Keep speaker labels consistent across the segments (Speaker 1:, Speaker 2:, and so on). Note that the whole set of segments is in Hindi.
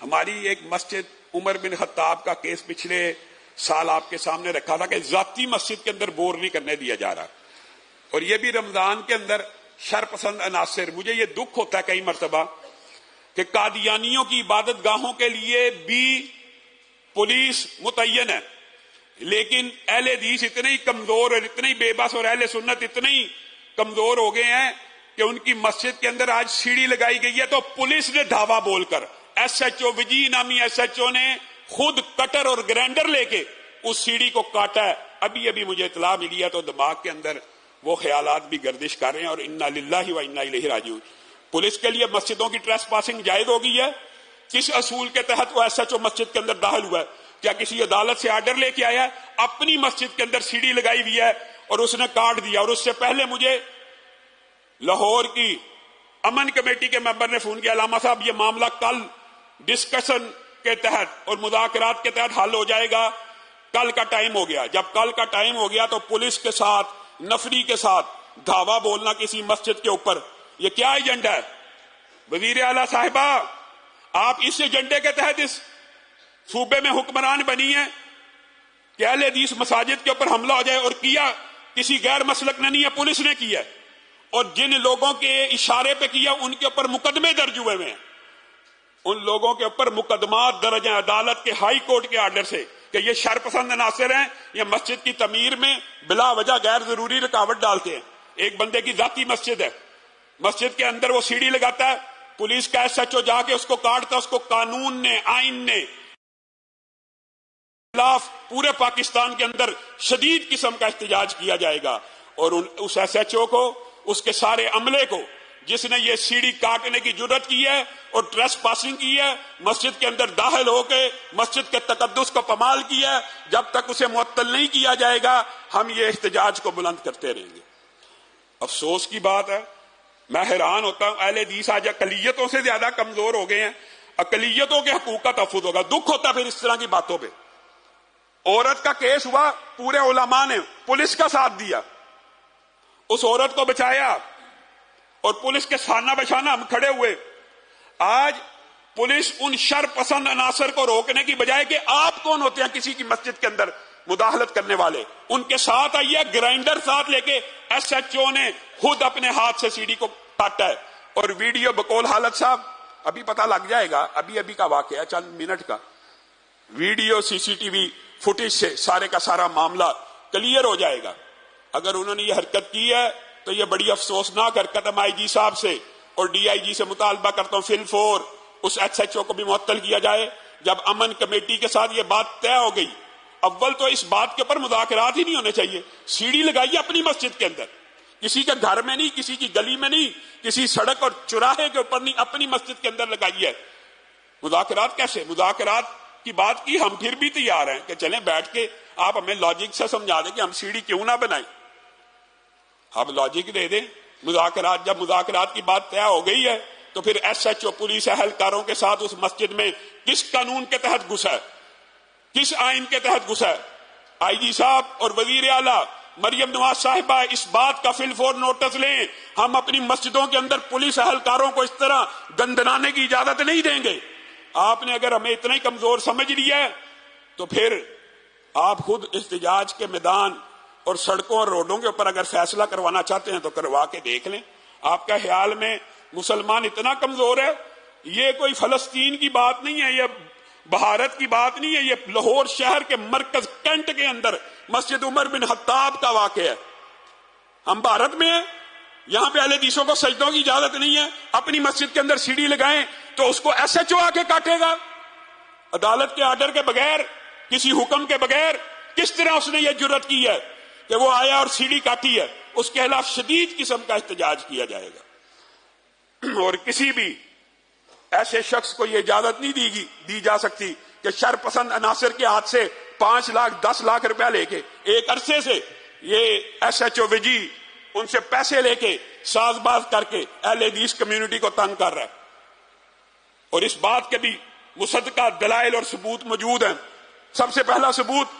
Speaker 1: हमारी एक मस्जिद उमर बिन खत्ताब का केस पिछले साल आपके सामने रखा था कि जाती मस्जिद के अंदर बोर नहीं करने दिया जा रहा, और ये भी रमजान के अंदर शरपसंद अनासिर। मुझे ये दुख होता है कई मरतबा कि कादियानियों की इबादत गाहों के लिए भी पुलिस मुतय्यन है, लेकिन अहले हदीस इतने ही कमजोर और इतने ही बेबस और अहले सुन्नत इतने ही कमजोर हो गए हैं कि उनकी मस्जिद के अंदर आज सीढ़ी लगाई गई है तो पुलिस ने धावा बोलकर, SHO विजी नामी SHO ने खुद कटर और ग्राइंडर लेके उस सीढ़ी को काटा है। अभी अभी मुझे इतला मिली है तो दिमाग के अंदर वो ख्यालात भी गर्दिश कर रहे हैं, और इन्ना लिल्लाहि व इन्ना इलैहि राजिऊन। पुलिस के लिए मस्जिदों की ट्रेसपासिंग जायज हो गई है। किस असूल के तहत वो SHO मस्जिद के अंदर दाखिल हुआ है? क्या किसी अदालत से आर्डर लेके आया? अपनी मस्जिद के अंदर सीढ़ी लगाई हुई है और उसने काट दिया। और उससे पहले मुझे लाहौर की अमन कमेटी के मेंबर ने फोन किया, अलामा साहब ये मामला कल डिस्कशन के तहत और मुज़ाकरात के तहत हल हो जाएगा, कल का टाइम हो गया। जब कल का टाइम हो गया तो पुलिस के साथ नफरी के साथ धावा बोलना किसी मस्जिद के ऊपर, ये क्या एजेंडा है? वजीर आला साहिबा, आप इस एजेंडे के तहत इस सूबे में हुक्मरान बनी है कि अहले हदीस मसाजिद के ऊपर हमला हो जाए, और किया किसी गैर मसलक ने नहीं है, पुलिस ने किया। और जिन लोगों के इशारे पे किया उनके ऊपर मुकदमे दर्ज हुए हैं। उन लोगों के ऊपर मुकदमा दर्ज है अदालत के हाई कोर्ट के आर्डर से कि ये शरपसंद अनासिर हैं, ये मस्जिद की तमीर में बिला वजह गैर जरूरी रुकावट डालते हैं। एक बंदे की जाती मस्जिद है, मस्जिद के अंदर वो सीढ़ी लगाता है, पुलिस का SHO जाके उसको काटता है। उसको कानून ने, आइन ने खिलाफ पूरे पाकिस्तान के अंदर शदीद किस्म का एहतजाज किया जाएगा। और उस SHO को, उसके सारे अमले को, जिसने ये सीढ़ी काटने की जुर्रत की है और ट्रेस पासिंग की है, मस्जिद के अंदर दाखिल होके मस्जिद के तकद्दुस को पमाल किया है, जब तक उसे मुअत्तल नहीं किया जाएगा हम ये एहतजाज को बुलंद करते रहेंगे। अफसोस की बात है, मैं हैरान होता हूं, अहले हदीस आज अकलियतों से ज्यादा कमजोर हो गए हैं। अकलियतों के हकूक का तहफ़्फ़ुज़ होगा। दुख होता फिर इस तरह की बातों पे। औरत का केस हुआ, पूरे उलमा ने पुलिस का साथ दिया, उस औरत को बचाया और पुलिस के साना बशाना हम खड़े हुए। आज पुलिस उन शरपसंद अनासर को रोकने की बजाय कि आप कौन होते हैं किसी की मस्जिद के अंदर मुदाखलत करने वाले, उनके साथ आई है, ग्राइंडर साथ लेके SHO ने खुद अपने हाथ से सीढ़ी को काटा है। और वीडियो बकौल हालत साहब, अभी पता लग जाएगा, अभी अभी का वाकया है, चंद मिनट का वीडियो CCTV फुटेज से सारे का सारा मामला क्लियर हो जाएगा। अगर उन्होंने ये हरकत की है तो ये बड़ी अफसोसनाक हरकत है। IG साहब से और DIG से मुतालबा करता हूं फिल-4 उस SHO को भी मुअत्तल किया जाए। जब अमन कमेटी के साथ ये बात तय हो गई, अव्वल तो इस बात के ऊपर मुज़ाकरात ही नहीं होने चाहिए। सीढ़ी लगाइए अपनी मस्जिद के अंदर, किसी के घर में नहीं, किसी की गली में नहीं, किसी सड़क और चौराहे के ऊपर नहीं, अपनी मस्जिद के अंदर लगाइए। मुज़ाकरात कैसे? मुज़ाकरात की बात की हम फिर भी तैयार हैं कि चलें बैठ के आप हमें लॉजिक से समझा दें कि हम सीढ़ी क्यों ना बनाएं। आप लॉजिक दे दें। मुज़ाकरात, जब मुज़ाकरात की बात तय हो गई है तो फिर SHO पुलिस एहलकारों के साथ उस मस्जिद में किस कानून के तहत घुसा है, किस आइन के तहत घुसा है? IG साहब और वजीर आला मरियम नवाज साहिबा इस बात का फिल-4 नोटिस लें। हम अपनी मस्जिदों के अंदर पुलिस एहलकारों को इस तरह गंदनाने की इजाजत नहीं देंगे। आपने अगर हमें इतना ही कमजोर समझ लिया है तो फिर आप खुद एहतजाज के मैदान और सड़कों और रोडों के ऊपर अगर फैसला करवाना चाहते हैं तो करवा के देख लें। आपका ख्याल में मुसलमान इतना कमजोर है? ये कोई फलस्तीन की बात नहीं है, ये भारत की बात नहीं है, ये लाहौर शहर के मरकज कैंट के अंदर मस्जिद उमर बिन खत्ताब का वाकया है। हम भारत में हैं, यहां पे अहले हदीसों को सजदों की इजाजत नहीं है। अपनी मस्जिद के अंदर सीढ़ी लगाएं तो उसको SHO आके काटेगा अदालत के आर्डर के बगैर, किसी हुक्म के बगैर। किस तरह उसने ये जुर्रत की है कि वो आया और सीढ़ी काटी है? उसके खिलाफ शदीद किस्म का एहतजाज किया जाएगा। और किसी भी ऐसे शख्स को यह इजाजत नहीं दी जा सकती कि शरपसंद अनासिर के हाथ से 5 लाख 10 लाख रुपया लेके एक अरसे से ये SHO विजी उनसे पैसे लेके साजबाज करके अहले हदीस कम्युनिटी को तंग कर रहा है। और इस बात के भी मुसद्दका दलाइल और सबूत मौजूद हैं। सबसे पहला सबूत,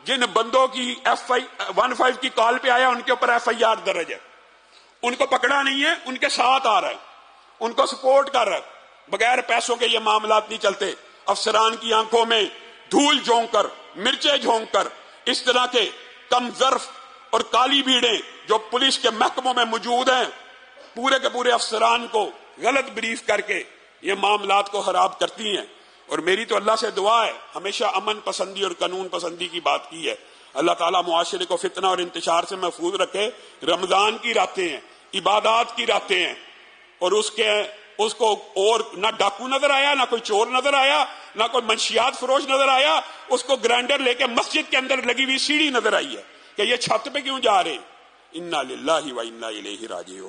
Speaker 1: जिन बंदों की F15 की कॉल पे आया उनके ऊपर FIR दर्ज है, उनको पकड़ा नहीं है, उनके साथ आ रहा है, उनको सपोर्ट कर रहा है। बगैर पैसों के ये मामला नहीं चलते। अफसरान की आंखों में धूल झोंक कर, मिर्चें झोंक कर, इस तरह के कमजर्फ और काली भीड़ें जो पुलिस के महकमों में मौजूद हैं, पूरे के पूरे अफसरान को गलत ब्रीफ करके ये मामलात को खराब करती हैं। और मेरी तो अल्लाह से दुआ है, हमेशा अमन पसंदी और कानून पसंदी की बात की है। अल्लाह ताला मुआशरे को फितना और इंतशार से महफूज रखे। रमजान की रातें हैं, इबादत की रातें हैं, और उसको और ना डाकू नजर आया, ना कोई चोर नजर आया, ना कोई मंशियात फरोश नजर आया। उसको ग्राइंडर लेके मस्जिद के अंदर लगी हुई सीढ़ी नजर आई है कि ये छत पे क्यों जा रहे। इन्ना लिल्लाहि व इन्ना इलैहि राजिऊन।